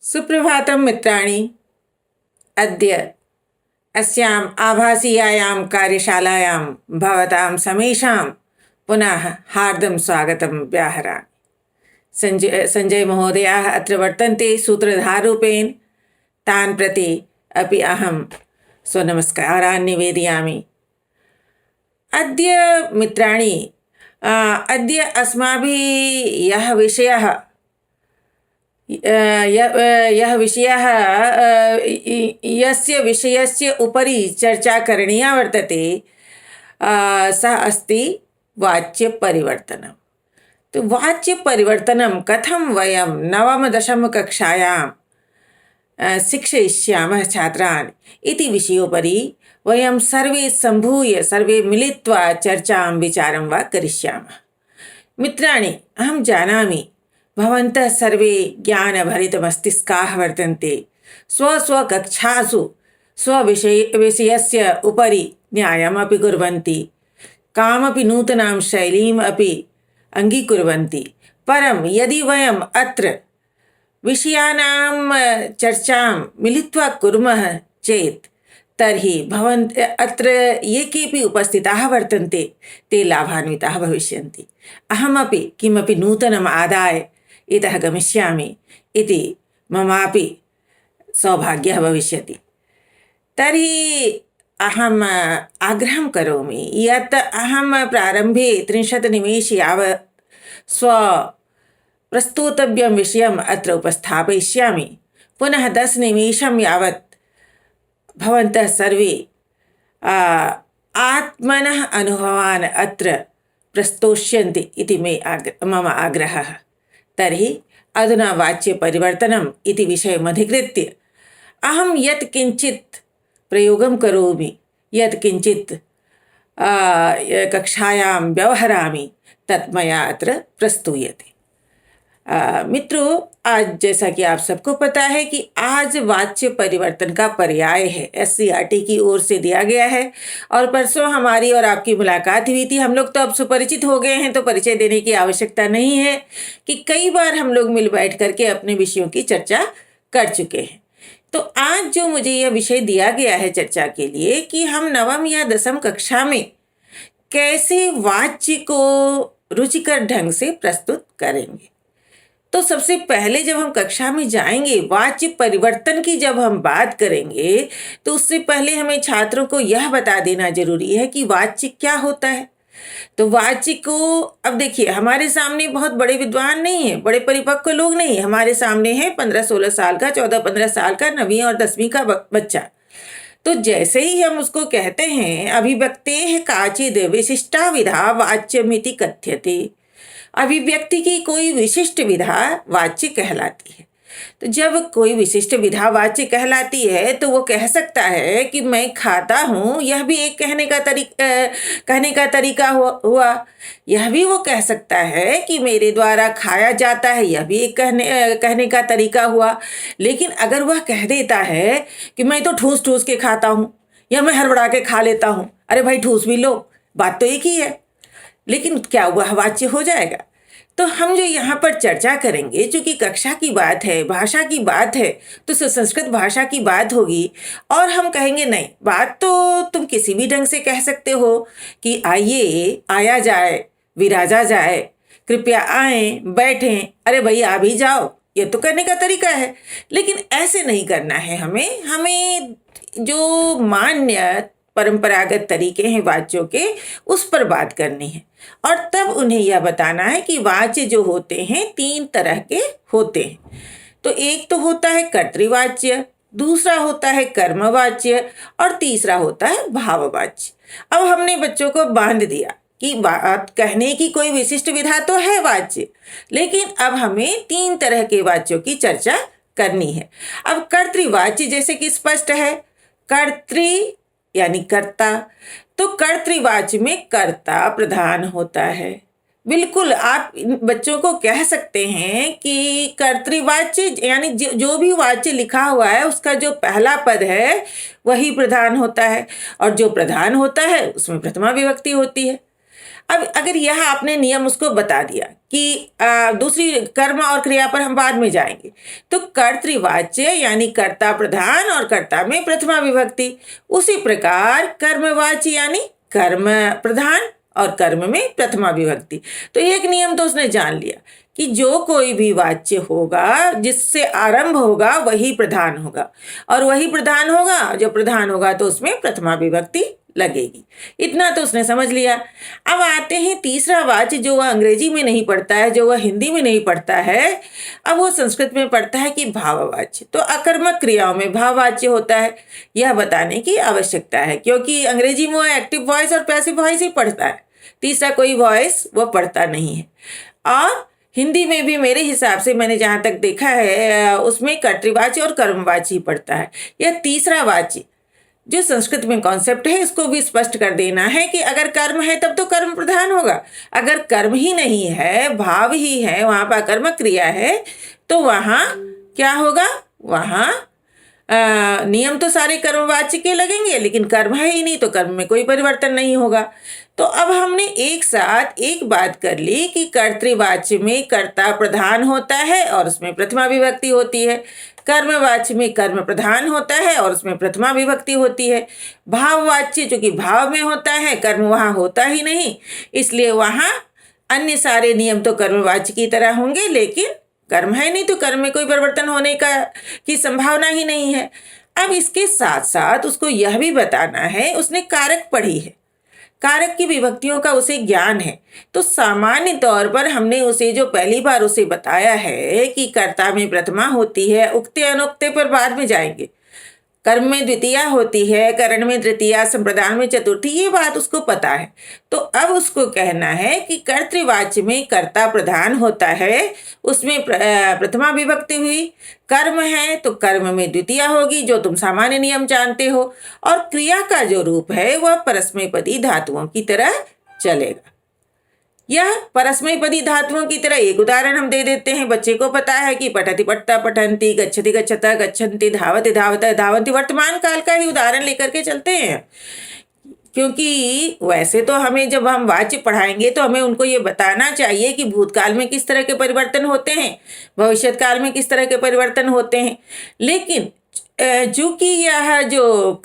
सुप्रभातं मित्राणि। अद्य अस्याम् आभासीयायां कार्यशालायां भवतां समेषां पुनः हार्दं स्वागतं व्याहरामि। संजय महोदयाः अत्र वर्तन्ते सूत्रधाररूपेण। तान् प्रति अपि अहं स्वनमस्कारान् निवेदयामि। अद्य मित्राणि, अद्य अस्माभिः यः विषयः यस्य विषयस्य उपरि चर्चा करणीया वर्तते सः अस्ति वाच्यपरिवर्तनं। तो वाच्यपरिवर्तनं कथं वयं नवम-दशमकक्षायां शिक्षयिष्यामः छात्रान् इति विषयोपरि वयं सर्वे सम्भूय सर्वे मिलित्वा चर्चां विचारं वा करिष्यामः। मित्राणि, अहं जानामि भवन्तः सर्वे ज्ञानभरितमस्तिष्काः वर्तन्ते। स्वस्वकक्षासु स्वविषयस्य उपरि न्यायमपि कुर्वन्ति, कामपि नूतनां शैलीम् अपि अङ्गीकुर्वन्ति। परं यदि वयम् अत्र विषयाणां चर्चां मिलित्वा कुर्मः चेत् तर्हि अत्र ये केऽपि उपस्थिताः वर्तन्ते ते लाभान्विताः भविष्यन्ति। अहमपि किमपि नूतनम् आदाय इतः गमिष्यामि इति ममापि सौभाग्यः भविष्यति। तर्हि अहम् आग्रहं करोमि यत् अहं प्रारम्भे 30 निमेषे यावत् प्रस्तुतव्यं विषयम् अत्र उपस्थापयिष्यामि। पुनः 10 निमेषं यावत् भवन्तः सर्वे आत्मनः अनुभवान् अत्र प्रस्तोष्यन्ति इति मम आग्रहः। तर्हि अधुना वाच्यपरिवर्तनम् इति विषयमधिकृत्य अहं यत् किञ्चित् प्रयोगं करोमि, यत् किञ्चित् कक्षायां व्यवहरामि तत् मया अत्र प्रस्तूयते। मित्रों, आज जैसा कि आप सबको पता है कि आज वाच्य परिवर्तन का पर्याय है, SCERT की ओर से दिया गया है। और परसों हमारी और आपकी मुलाकात हुई थी। हम लोग तो अब सुपरिचित हो गए हैं, तो परिचय देने की आवश्यकता नहीं है कि कई बार हम लोग मिल बैठ करके अपने विषयों की चर्चा कर चुके हैं। तो आज जो मुझे यह विषय दिया गया है चर्चा के लिए कि हम नवम या 10वीं कक्षा में कैसे वाच्य को रुचिकर ढंग से प्रस्तुत करेंगे। तो सबसे पहले जब हम कक्षा में जाएंगे, वाच्य परिवर्तन की जब हम बात करेंगे, तो उससे पहले हमें छात्रों को यह बता देना जरूरी है कि वाच्य क्या होता है। तो वाच्य को, अब देखिए, हमारे सामने बहुत बड़े विद्वान नहीं है, बड़े परिपक्व लोग नहीं है। हमारे सामने है 15-16 साल का, 14-15 साल का 9वीं और 10वीं का बच्चा। तो जैसे ही हम उसको कहते हैं अभिव्यक्तेः काचिद् विशिष्टा विधा वाच्यमिति कथ्यते, अभिव्यक्ति की कोई विशिष्ट विधा वाच्य कहलाती है। तो जब कोई विशिष्ट विधा वाच्य कहलाती है तो वो कह सकता है कि मैं खाता हूँ, यह भी एक कहने का तरीका हुआ। यह भी वो कह सकता है कि मेरे द्वारा खाया जाता है, यह भी एक कहने का तरीका हुआ। लेकिन अगर वह कह देता है कि मैं तो ठूस ठूस के खाता हूँ या मैं हड़बड़ा के खा लेता हूँ, अरे भाई ठूस भी लो, बात तो एक ही है, लेकिन क्या वह वाच्य हो जाएगा? तो हम जो यहाँ पर चर्चा करेंगे, चूँकि कक्षा की बात है, भाषा की बात है, तो संस्कृत भाषा की बात होगी। और हम कहेंगे नहीं, बात तो तुम किसी भी ढंग से कह सकते हो कि आइए, आया जाए, विराजा जाए, कृपया आएँ, बैठें, अरे भाई आ भी जाओ, ये तो करने का तरीका है। लेकिन ऐसे नहीं करना है। हमें जो मान्य परंपरागत तरीके हैं वाच्यों के, उस पर बात करनी है। और तब उन्हें यह बताना है कि वाच्य जो होते हैं 3 तरह के होते हैं। तो एक तो होता है कर्तृवाच्य, दूसरा होता है कर्मवाच्य और तीसरा होता है भाववाच्य। अब हमने बच्चों को बांध दिया कि बात कहने की कोई विशिष्ट विधा तो है वाच्य, लेकिन अब हमें 3 तरह के वाच्यों की चर्चा करनी है। अब कर्तृवाच्य जैसे कि स्पष्ट है, कर्तृ यानी कर्ता। तो कर्तृवाच्य में कर्ता प्रधान होता है। बिल्कुल, आप बच्चों को कह सकते हैं कि कर्तृवाच्य यानी जो भी वाच्य लिखा हुआ है उसका जो पहला पद है वही प्रधान होता है, और जो प्रधान होता है उसमें प्रथमा विभक्ति होती है। अब अगर यह आपने नियम उसको बता दिया कि दूसरी कर्म और क्रिया पर हम बाद में जाएंगे, तो कर्तृवाच्य यानी कर्ता प्रधान और कर्ता में प्रथमा विभक्ति, उसी प्रकार कर्मवाच्य यानी कर्म प्रधान और कर्म में प्रथमा विभक्ति। तो एक नियम तो उसने जान लिया कि जो कोई भी वाच्य होगा जिससे आरंभ होगा वही प्रधान होगा, और वही प्रधान होगा, जो प्रधान होगा तो उसमें प्रथमा विभक्ति लगेगी। इतना तो उसने समझ लिया। अब आते हैं तीसरा वाच्य जो वह अंग्रेजी में नहीं पढ़ता है, जो वह हिंदी में नहीं पढ़ता है, अब वो संस्कृत में पढ़ता है कि भाववाच्य। तो अकर्मक क्रियाओं में भाववाच्य होता है, यह बताने की आवश्यकता है, क्योंकि अंग्रेजी में वो एक्टिव वॉइस और पैसिव वॉइस ही पढ़ता है, तीसरा कोई वॉइस वो पढ़ता नहीं है। और हिंदी में भी मेरे हिसाब से मैंने जहाँ तक देखा है उसमें कर्तृवाच्य और कर्मवाच्य ही पढ़ता है। यह तीसरा वाच्य जो संस्कृत में कॉन्सेप्ट है इसको भी स्पष्ट कर देना है कि अगर कर्म है तब तो कर्म प्रधान होगा, अगर कर्म ही नहीं है, भाव ही है, वहाँ पर कर्म क्रिया है, तो वहाँ क्या होगा, वहाँ नियम तो सारे कर्मवाच्य के लगेंगे, लेकिन कर्म है ही नहीं तो कर्म में कोई परिवर्तन नहीं होगा। तो अब हमने एक साथ एक बात कर ली कि कर्तृवाच्य में कर्ता प्रधान होता है और उसमें प्रथमा विभक्ति होती है, कर्मवाच्य में कर्म प्रधान होता है और उसमें प्रथमा विभक्ति होती है, भाववाच्य जो कि भाव में होता है, कर्म वहाँ होता ही नहीं, इसलिए वहाँ अन्य सारे नियम तो कर्मवाच्य की तरह होंगे, लेकिन कर्म है नहीं तो कर्म में कोई परिवर्तन होने की संभावना ही नहीं है। अब इसके साथ साथ उसको यह भी बताना है, उसने कारक पढ़ी है, कारक की विभक्तियों का उसे ज्ञान है, तो सामान्य तौर पर हमने उसे जो पहली बार उसे बताया है कि कर्ता में प्रथमा होती है, उक्ते अनुक्ते पर बाद में जाएंगे, कर्म में द्वितीया होती है, करण में तृतीया, संप्रदान में चतुर्थी, ये बात उसको पता है। तो अब उसको कहना है कि कर्तृवाच्य में कर्ता प्रधान होता है, उसमें प्रथमा विभक्ति हुई, कर्म है तो कर्म में द्वितीया होगी जो तुम सामान्य नियम जानते हो, और क्रिया का जो रूप है वह परस्मैपदी धातुओं की तरह चलेगा। यह परस्मैपदी धातुओं की तरह एक उदाहरण हम दे देते हैं। बच्चे को पता है कि पठति पठता पठन्ति, गच्छति गच्छता गच्छन्ति, धावति धावता धावन्ति, वर्तमान काल का ही उदाहरण लेकर के चलते हैं, क्योंकि वैसे तो हमें जब हम वाच्य पढ़ाएंगे तो हमें उनको ये बताना चाहिए कि भूतकाल में किस तरह के परिवर्तन होते हैं, भविष्य काल में किस तरह के परिवर्तन होते हैं। लेकिन चूँकि यह जो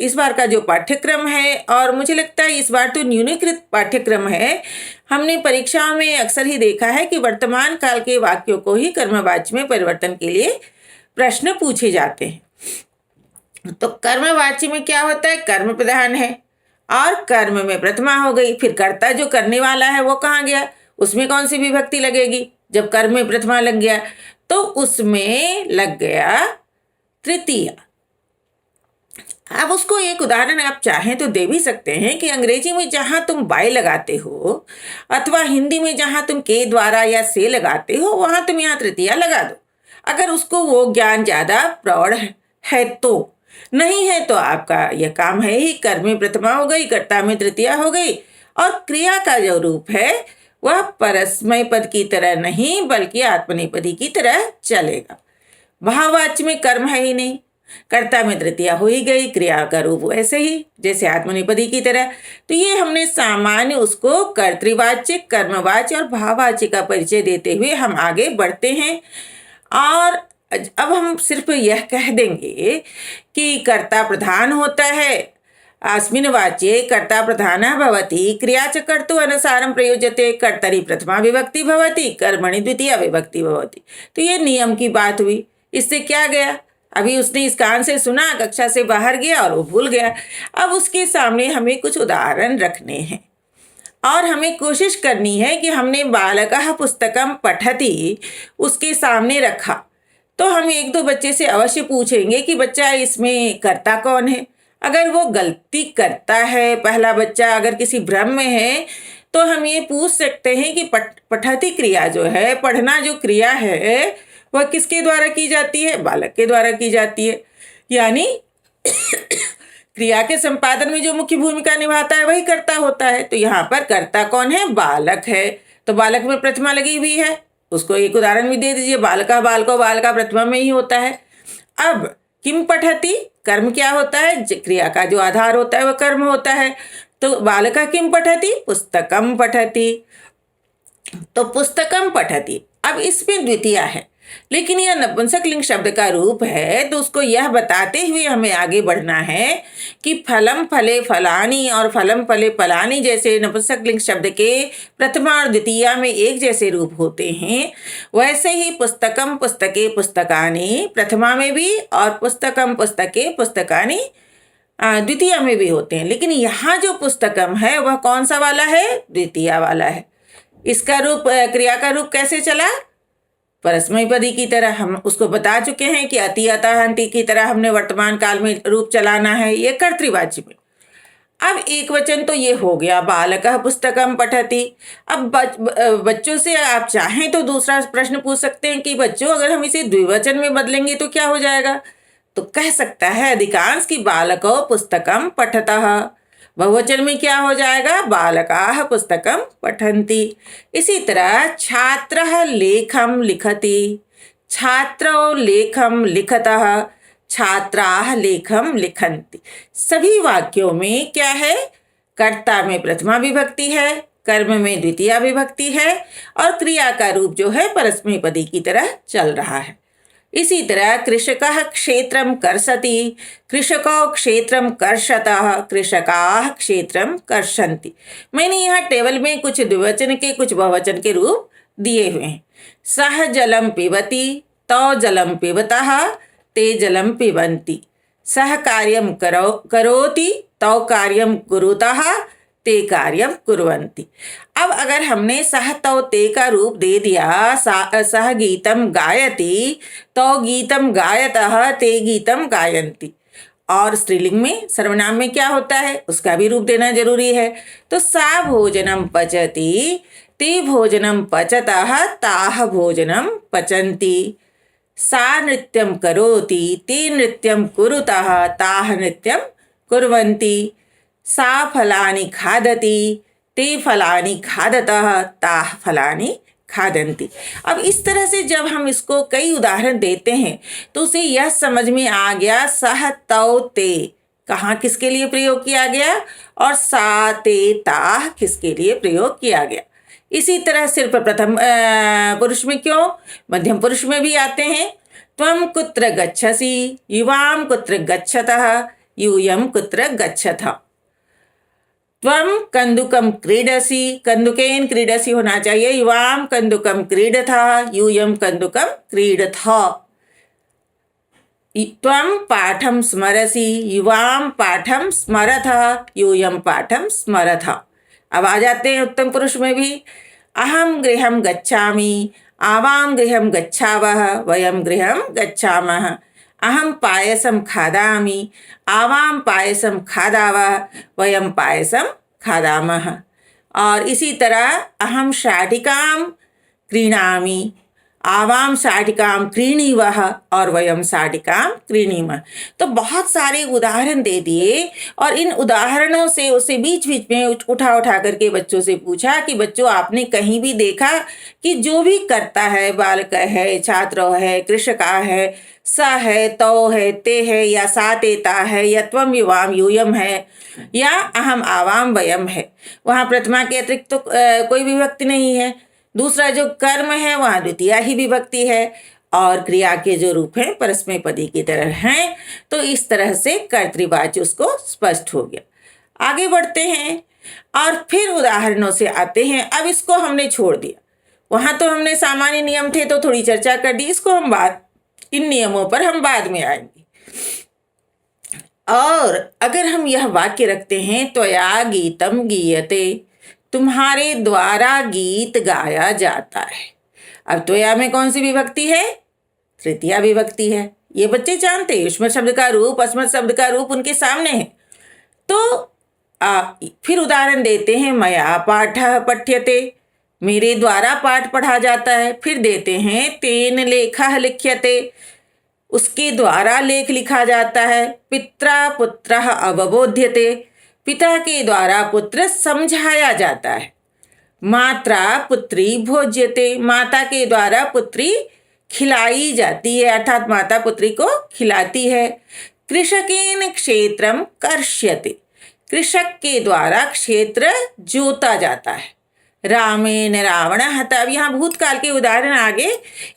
इस बार का जो पाठ्यक्रम है, और मुझे लगता है इस बार तो न्यूनीकृत पाठ्यक्रम है, हमने परीक्षाओं में अक्सर ही देखा है कि वर्तमान काल के वाक्यों को ही कर्मवाच्य में परिवर्तन के लिए प्रश्न पूछे जाते हैं। तो कर्मवाच्य में क्या होता है, कर्म प्रधान है और कर्म में प्रथमा हो गई, फिर कर्ता जो करने वाला है वो कहाँ गया, उसमें कौन सी विभक्ति लगेगी, जब कर्म में प्रथमा लग गया तो उसमें लग गया तृतीया। अब उसको एक उदाहरण आप चाहें तो दे भी सकते हैं कि अंग्रेजी में जहाँ तुम बाय लगाते हो अथवा हिंदी में जहाँ तुम के द्वारा या से लगाते हो वहाँ तुम यहाँ तृतीया लगा दो, अगर उसको वो ज्ञान ज़्यादा प्रौढ़ है तो। नहीं है तो आपका यह काम है ही, कर्म में प्रथमा हो गई, कर्ता में तृतीया हो गई, और क्रिया का जो रूप है वह परस्मय पद की तरह नहीं बल्कि आत्मनेपदी की तरह चलेगा। भाववाच्य में कर्म है ही नहीं, कर्ता में तृतीया हो ही गई, क्रिया का रूप ऐसे ही जैसे आत्मनेपदी की तरह। तो ये हमने सामान्य उसको कर्तृवाच्य, कर्मवाच्य और भाववाच्य का परिचय देते हुए हम आगे बढ़ते हैं। और अब हम सिर्फ यह कह देंगे कि कर्ता प्रधान होता है, अस्मिन् वाच्ये कर्ता प्रधानः भवति, क्रिया च कर्तु अनुसारं प्रयुज्यते, कर्तरि प्रथमा विभक्ति भवति, कर्मणि द्वितीया विभक्ति भवति। तो ये नियम की बात हुई, इससे क्या गया, अभी उसने इस कान से सुना, कक्षा से बाहर गया और वो भूल गया। अब उसके सामने हमें कुछ उदाहरण रखने हैं और हमें कोशिश करनी है कि हमने बालकः पुस्तकं पठति उसके सामने रखा तो हम एक दो बच्चे से अवश्य पूछेंगे कि बच्चा इसमें कर्ता कौन है। अगर वो गलती करता है, पहला बच्चा अगर किसी भ्रम में है, तो हम ये पूछ सकते हैं कि पठति क्रिया जो है, पढ़ना जो क्रिया है वह किसके द्वारा की जाती है, बालक के द्वारा की जाती है। यानी क्रिया के संपादन में जो मुख्य भूमिका निभाता है वही कर्ता होता है। तो यहाँ पर कर्ता कौन है, बालक है, तो बालक में प्रथमा लगी हुई है। उसको एक उदाहरण भी दे दीजिए, बालका बालको, बालका प्रथमा में ही होता है। अब किम पठति, कर्म क्या होता है, क्रिया का जो आधार होता है वह कर्म होता है। तो बालकः किं पठति? पुस्तकं पठति। तो पुस्तकम पठति, अब इसमें द्वितीया है, लेकिन यह नपुंसकलिंग शब्द का रूप है, तो उसको यह बताते हुए हमें आगे बढ़ना है कि फलम फले फलानी और फलम फले फलानी जैसे नपुंसकलिंग शब्द के प्रथमा और द्वितीया में एक जैसे रूप होते हैं, वैसे ही पुस्तकम पुस्तके पुस्तकानि प्रथमा में भी और पुस्तकम पुस्तके पुस्तकानि द्वितीया में भी होते हैं। लेकिन यहाँ जो पुस्तकम है वह कौन सा वाला है? द्वितीया वाला है। इसका रूप, क्रिया का रूप कैसे चला? परस्मैपदी की तरह। हम उसको बता चुके हैं कि अति अतः अंति की तरह हमने वर्तमान काल में रूप चलाना है, ये कर्तृवाच्य में। अब एक वचन तो ये हो गया, बालकः पुस्तकम पठति। अब बच्चों से आप चाहें तो दूसरा प्रश्न पूछ सकते हैं कि बच्चों अगर हम इसे द्विवचन में बदलेंगे तो क्या हो जाएगा? तो कह सकता है अधिकांश की बालको पुस्तकम पठतः। बहुवचन में क्या हो जाएगा? बालकाः पुस्तकं पठन्ति। इसी तरह छात्रः लेखं लिखति, छात्रो लेखं लिखतः, छात्राः लेखं लिखन्ति। सभी वाक्यों में क्या है? कर्ता में प्रथमा विभक्ति है, कर्म में द्वितीया विभक्ति है और क्रिया का रूप जो है परस्मैपदी की तरह चल रहा है। इसी तरह कृषकः क्षेत्रं कर्षति, कृषको क्षेत्रं कर्षतः, कृषकाः क्षेत्रं कर्षन्ति। मैंने यहाँ टेबल में कुछ द्विवचन के कुछ बहुवचन के रूप दिए हुए हैं। सः जलं पिबति, तौ जलं पिबतः, ते जलं पिबन्ति। सः कार्यं करोति, तौ कार्यं कुरुतः, ते कार्यं कुर्वन्ति। अब अगर हमने सह तौ ते का रूप दे दिया, सह गीतम गायति, तौ गीतम गायतः, ते गीतम गायन्ति। और स्त्रीलिंग में सर्वनाम में क्या होता है उसका भी रूप देना जरूरी है। तो सा भोजनम पचति, ते भोजनम पचतः, ताः भोजनम पचन्ति। सा नृत्यं करोति, ते नृत्यं कुरुतः, ताः नृत्यं कुर्वन्ति। सा फलानि खादति, ते फलानि खादतः, ताः फलानि खादन्ति। अब इस तरह से जब हम इसको कई उदाहरण देते हैं तो उसे यह समझ में आ गया सह तौ ते कहाँ किसके लिए प्रयोग किया गया और सा ते ताः किसके लिए प्रयोग किया गया। इसी तरह सिर्फ प्रथम पुरुष में क्यों, मध्यम पुरुष में भी आते हैं। त्वं कुत्र गच्छसि, युवां कुत्र गच्छतः, यूयं कुत्र गच्छथ। त्वं कन्दुकं क्रीडसि, कन्दुकेन क्रीडसि होना चाहिए, युवां कन्दुकं क्रीडथः, यूयं कन्दुकं क्रीडथ। त्वं पाठं स्मरसि, युवां पाठं स्मरथः, यूयं पाठं स्मरथ। अब आ जाते हैं उत्तम पुरुष में भी। अहं गृहं गच्छामि, आवां गृहं गच्छावः, वयं गृहं गच्छामः। अहं पायसं खादामि, आवां पायसं खादावः, वयं पायसं खादामः। और इसी तरह अहं शाटिकां क्रीणामि, आवां शाटिकां क्रीणीवः और वयं शाटिकां क्रीणीमः। तो बहुत सारे उदाहरण दे दिए और इन उदाहरणों से उसे बीच बीच में उठा करके बच्चों से पूछा कि बच्चों आपने कहीं भी देखा कि जो भी करता है, बालक है, छात्र है, कृषका है, स है, तौ है, ते है या सा तेता है या त्वम युवाम यूयम है या अहम आवाम वयम है, वहाँ प्रथमा के अतिरिक्त तो कोई विभक्ति नहीं है। दूसरा जो कर्म है वहाँ द्वितीया ही विभक्ति है और क्रिया के जो रूप हैं परस्मैपदी की तरह हैं। तो इस तरह से कर्तृवाच्य उसको स्पष्ट हो गया। आगे बढ़ते हैं और फिर उदाहरणों से आते हैं। अब इसको हमने छोड़ दिया, वहाँ तो हमने सामान्य नियम थे तो थोड़ी चर्चा कर दी, इसको हम इन नियमों पर हम बाद में आएंगे। और अगर हम यह वाक्य रखते हैं त्वया गीतम गीयते, तुम्हारे द्वारा गीत गाया जाता है। अब त्वया में कौन सी विभक्ति है? तृतीया विभक्ति है। ये बच्चे जानते हैं, युष्मत् शब्द का रूप, अस्मत् शब्द का रूप उनके सामने है। तो फिर उदाहरण देते हैं मया पाठः पठ्यते, मेरे द्वारा पाठ पढ़ा जाता है। फिर देते हैं तेन लेखः लिख्यते, उसके द्वारा लेख लिखा जाता है। पित्रा पुत्रः अवबोध्यते, पिता के द्वारा पुत्र समझाया जाता है। मात्रा पुत्री भोज्यते, माता के द्वारा पुत्री खिलाई जाती है, अर्थात माता पुत्री को खिलाती है। कृषकेन क्षेत्रम कर्ष्यते, कृषक के द्वारा क्षेत्र जोता जाता है। रामेण रावण हता। अब यहाँ भूतकाल के उदाहरण आगे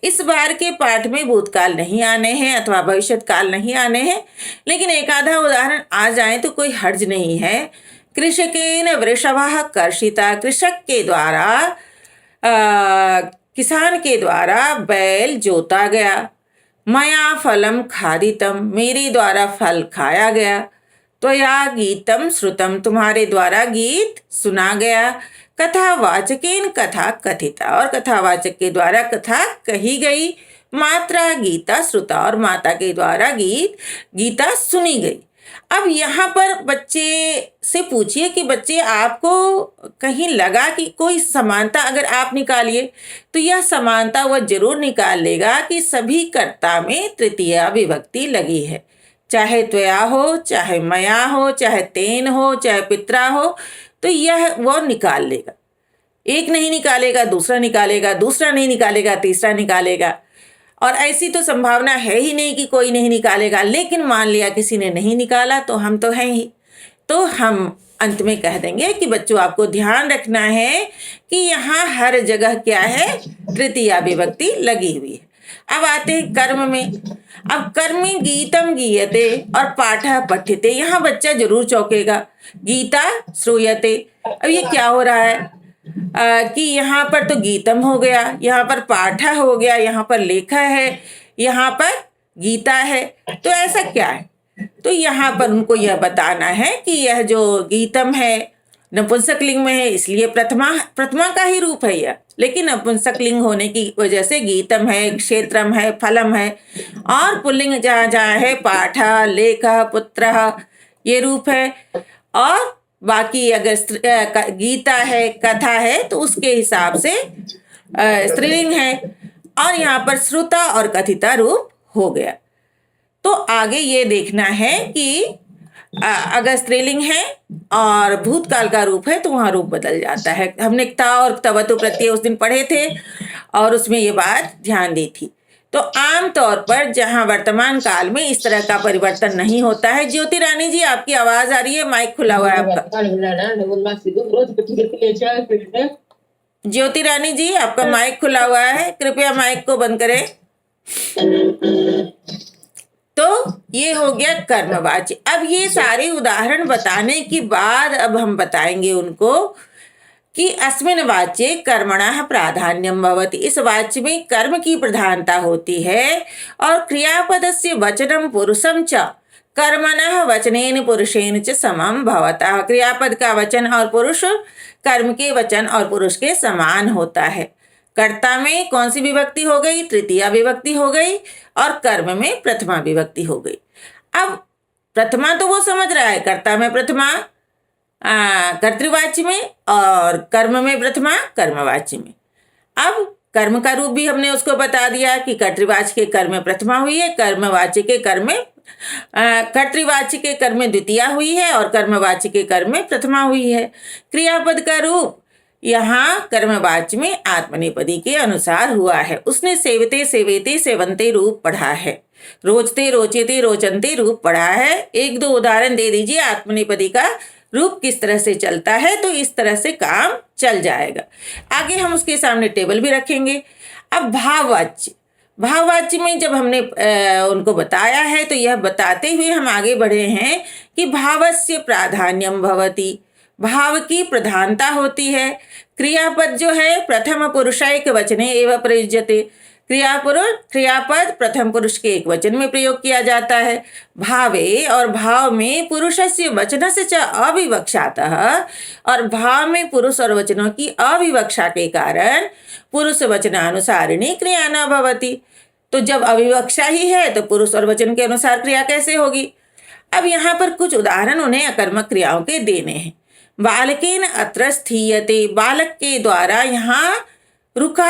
इस बार के पाठ में भूतकाल नहीं आने हैं अथवा भविष्यत काल नहीं आने हैं, लेकिन एक आधा उदाहरण आ जाए तो कोई हर्ज नहीं है। कृषकेन वृषभः कर्षिता। कृषक के द्वारा किसान के द्वारा बैल जोता गया। मया फलम खादितम। मेरे द्वारा फल खाया गया। त्वया गीतम श्रुतम। तुम्हारे द्वारा गीत सुना गया। कथावाचकेन कथा कथिता। और कथावाचक के द्वारा कथा कही गई। मात्रा गीता श्रुता। और माता के द्वारा गीता सुनी गई। अब यहाँ पर बच्चे से पूछिए कि बच्चे आपको कहीं लगा कि कोई समानता अगर आप निकालिए तो यह समानता वह जरूर निकाल लेगा कि सभी कर्ता में तृतीया विभक्ति लगी है, चाहे त्वया हो, चाहे मया हो, चाहे तेन हो, चाहे पित्रा हो, तो यह वो निकाल लेगा। एक नहीं निकालेगा दूसरा निकालेगा, दूसरा नहीं निकालेगा तीसरा निकालेगा, और ऐसी तो संभावना है ही नहीं कि कोई नहीं निकालेगा। लेकिन मान लिया किसी ने नहीं निकाला तो हम तो हैं ही, तो हम अंत में कह देंगे कि बच्चों आपको ध्यान रखना है कि यहाँ हर जगह क्या है, तृतीया विभक्ति लगी हुई है। अब आते हैं कर्म में। अब कर्म में गीतम गीयते और पाठः पठ्यते। यहाँ बच्चा जरूर चौंकेगा। गीता श्रूयते। अब ये क्या हो रहा है कि यहाँ पर तो गीतम हो गया, यहाँ पर पाठा हो गया, यहाँ पर लेखा है, यहाँ पर गीता है, तो ऐसा क्या है? तो यहाँ पर उनको यह बताना है कि यह जो गीतम है नपुंसक लिंग में है, इसलिए प्रथमा का ही रूप है यह, लेकिन नपुंसक लिंग होने की वजह से गीतम है, क्षेत्रम है, फलम है, और पुल्लिंग जहाँ जहाँ है पाठा, लेखा, पुत्र, ये रूप है। और बाकी अगर गीता है, कथा है, तो उसके हिसाब से स्त्रीलिंग है, और यहाँ पर श्रुता और कथिता रूप हो गया। तो आगे ये देखना है कि अगर स्त्रीलिंग है और भूतकाल का रूप है तो वहाँ रूप बदल जाता है। हमने ता और तवतु प्रत्यय उस दिन पढ़े थे और उसमें ये बात ध्यान दी थी। तो आम तौर पर जहाँ वर्तमान काल में इस तरह का परिवर्तन नहीं होता है। ज्योति रानी जी आपकी आवाज आ रही है, माइक खुला हुआ है आपका। ज्योति रानी जी आपका माइक खुला हुआ है, कृपया माइक को बंद करें। तो ये हो गया कर्मवाच्य। अब ये सारे उदाहरण बताने के बाद अब हम बताएंगे उनको कि अस्मिन् वाच्ये कर्मणः प्राधान्यम भवति। इस वाच्य में कर्म की प्रधानता होती है और क्रियापदस्य वचनम पुरुषम च कर्मणः वचनेन पुरुषेण च समम भवतः। क्रियापद का वचन और पुरुष कर्म के वचन और पुरुष के समान होता है। कर्ता में कौन सी विभक्ति हो गई? तृतीया विभक्ति हो गई, और कर्म में प्रथमा विभक्ति हो गई। अब प्रथमा तो वो समझ रहा है, कर्ता में प्रथमा कर्तृवाच्य में और कर्म में प्रथमा कर्मवाच्य में। अब कर्म का रूप भी हमने उसको बता दिया कि कर्तृवाच्य के कर्म में प्रथमा हुई है, कर्मवाच्य के कर्म में कर्तृवाच्य के कर्म में द्वितीया हुई है और कर्मवाच्य के कर्म में प्रथमा हुई है। क्रियापद का रूप यहाँ कर्मवाच्य में आत्मनेपदी के अनुसार हुआ है। उसने सेवते सेवेते सेवंते रूप पढ़ा है, रोचते रोचते रोचनते रूप पढ़ा है। एक दो उदाहरण दे दीजिए आत्मनेपदी का रूप किस तरह से चलता है, तो इस तरह से काम चल जाएगा। आगे हम उसके सामने टेबल भी रखेंगे। अब भाववाच्य, भाववाच्य में जब हमने उनको बताया है तो यह बताते हुए हम आगे बढ़े हैं कि भावस्य प्राधान्यम भवति। भाव की प्रधानता होती है। क्रियापद जो है प्रथम पुरुषैक वचने एवं प्रयुज्यते। क्रियापद प्रथम पुरुष के एक वचन में प्रयोग किया जाता है। भावे और भाव में पुरुषस्य वचनस्य च अविवक्षातः, और भाव में पुरुष और वचनों की अविवक्षा के कारण पुरुष वचनानुसारिणी क्रिया न भवति। तो जब अविवक्षा ही है तो पुरुष और वचन के अनुसार क्रिया कैसे होगी? अब यहाँ पर कुछ उदाहरण उन्हें अकर्मक क्रियाओं के देने हैं। बालकेन अत्र स्थीयते। बालक के द्वारा यहाँ रुका